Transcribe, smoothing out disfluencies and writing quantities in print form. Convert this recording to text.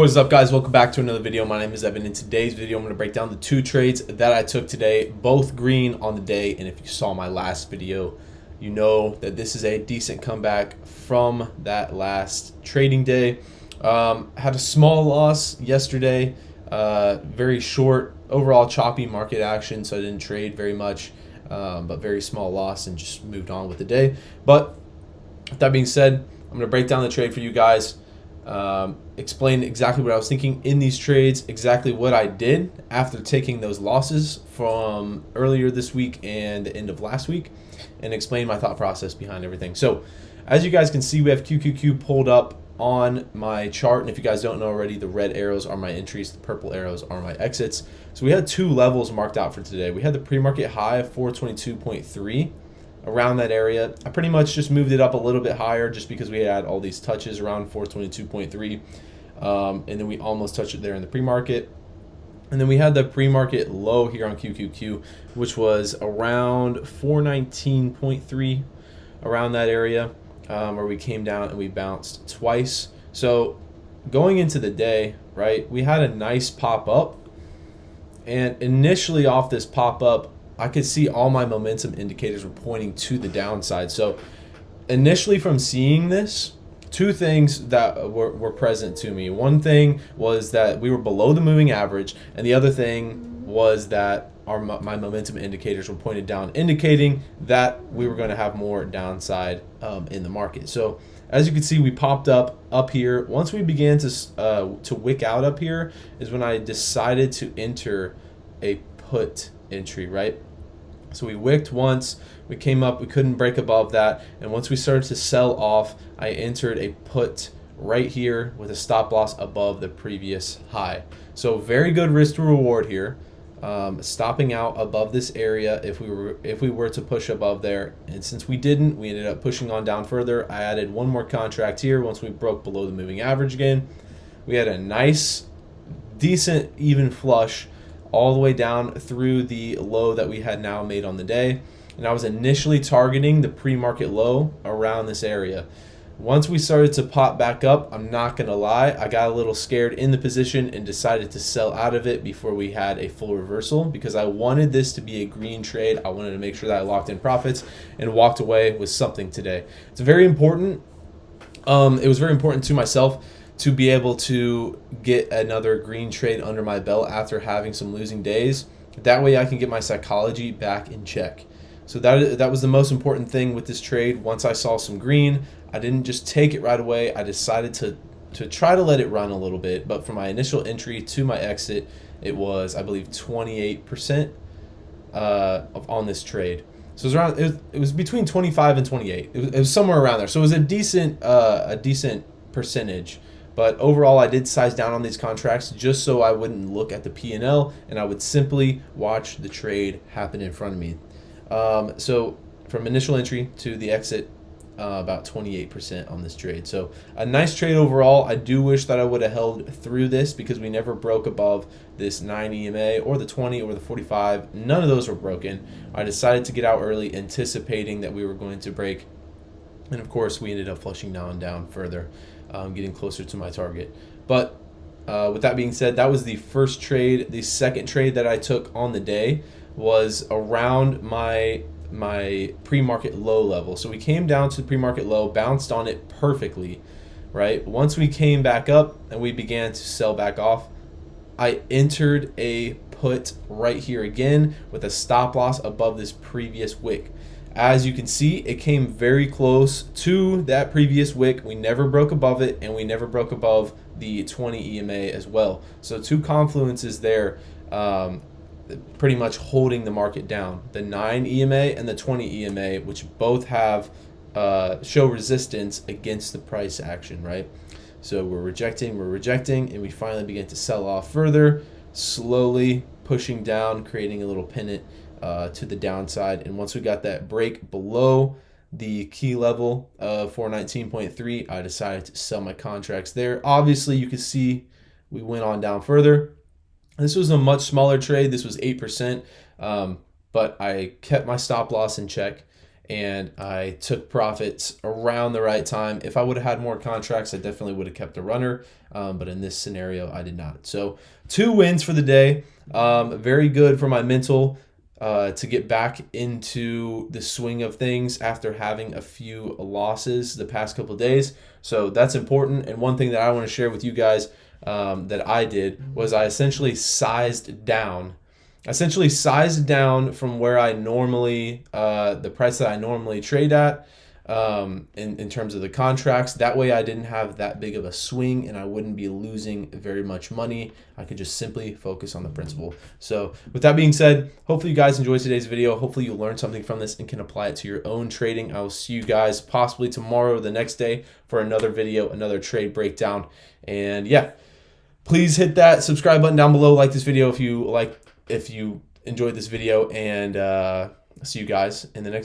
What is up, guys? Welcome back to another video. My name is Evan. In today's video, I'm going to break down the two trades that I took today, both green on the day. And if you saw my last video, you know that this is a decent comeback from that last trading day. Had a small loss yesterday, very short, overall choppy market action, so I didn't trade very much, but very small loss and just moved on with the day. But with that being said, I'm going to break down the trade for you guys. Explain exactly what I was thinking in these trades, exactly what I did after taking those losses from earlier this week and the end of last week, and explain my thought process behind everything. So as you guys can see, we have QQQ pulled up on my chart, and if you guys don't know already, the red arrows are my entries, the purple arrows are my exits. So we had two levels marked out for today. We had the pre-market high of 422.3 around that area. I pretty much just moved it up a little bit higher just because we had all these touches around 422.3, and then we almost touched it there in the pre-market. And then we had the pre-market low here on QQQ, which was around 419.3, around that area, where we came down and we bounced twice. So going into the day, right, we had a nice pop up, and initially off this pop up, I could see all my momentum indicators were pointing to the downside. So initially from seeing this, two things that were present to me. One thing was that we were below the moving average, and the other thing was that my momentum indicators were pointed down, indicating that we were going to have more downside in the market. So as you can see, we popped up here. Once we began to wick out up here is when I decided to enter a put entry, right? So we wicked once, we came up, we couldn't break above that, and once we started to sell off, I entered a put right here with a stop loss above the previous high. So very good risk to reward here, stopping out above this area if we were to push above there. And since we didn't, we ended up pushing on down further. I added one more contract here once we broke below the moving average again. We had a nice, decent, even flush all the way down through the low that we had now made on the day. And I was initially targeting the pre-market low around this area. Once we started to pop back up, I'm not going to lie, I got a little scared in the position and decided to sell out of it before we had a full reversal, because I wanted this to be a green trade. I wanted to make sure that I locked in profits and walked away with something today. It's very important. It was very important to myself to be able to get another green trade under my belt after having some losing days. That way I can get my psychology back in check. So that was the most important thing with this trade. Once I saw some green, I didn't just take it right away. I decided to try to let it run a little bit. But from my initial entry to my exit, it was, I believe, 28% on this trade. So it was between 25 and 28. It was somewhere around there. So it was a decent percentage. But overall, I did size down on these contracts just so I wouldn't look at the P&L, and I would simply watch the trade happen in front of me. So from initial entry to the exit, about 28% on this trade. So a nice trade overall. I do wish that I would have held through this because we never broke above this 9 EMA or the 20 or the 45. None of those were broken. I decided to get out early, anticipating that we were going to break. And of course, we ended up flushing down further, getting closer to my target. But with that being said, that was the first trade. The second trade that I took on the day was around my pre-market low level. So we came down to the pre-market low, bounced on it perfectly, right? Once we came back up and we began to sell back off, I entered a put right here again with a stop loss above this previous wick. As you can see, it came very close to that previous wick. We never broke above it, and we never broke above the 20 EMA as well. So two confluences there, pretty much holding the market down. The 9 EMA and the 20 EMA, which both have show resistance against the price action, right? So we're rejecting, and we finally begin to sell off further, slowly pushing down, creating a little pennant to the downside. And once we got that break below the key level of 419.3, I decided to sell my contracts there. Obviously, you can see we went on down further. This was a much smaller trade. This was 8%, but I kept my stop loss in check and I took profits around the right time. If I would have had more contracts, I definitely would have kept a runner, but in this scenario, I did not. So 2 wins for the day. Very good for my mental to get back into the swing of things after having a few losses the past couple of days. So that's important. And one thing that I want to share with you guys that I did was I essentially sized down from where I normally, the price that I normally trade at in terms of the contracts. That way I didn't have that big of a swing and I wouldn't be losing very much money. I could just simply focus on the principal. So with that being said, hopefully you guys enjoyed today's video. Hopefully you learned something from this and can apply it to your own trading. I will see you guys possibly tomorrow or the next day for another video, another trade breakdown. And yeah, please hit that subscribe button down below. Like this video if you enjoyed this video, and see you guys in the next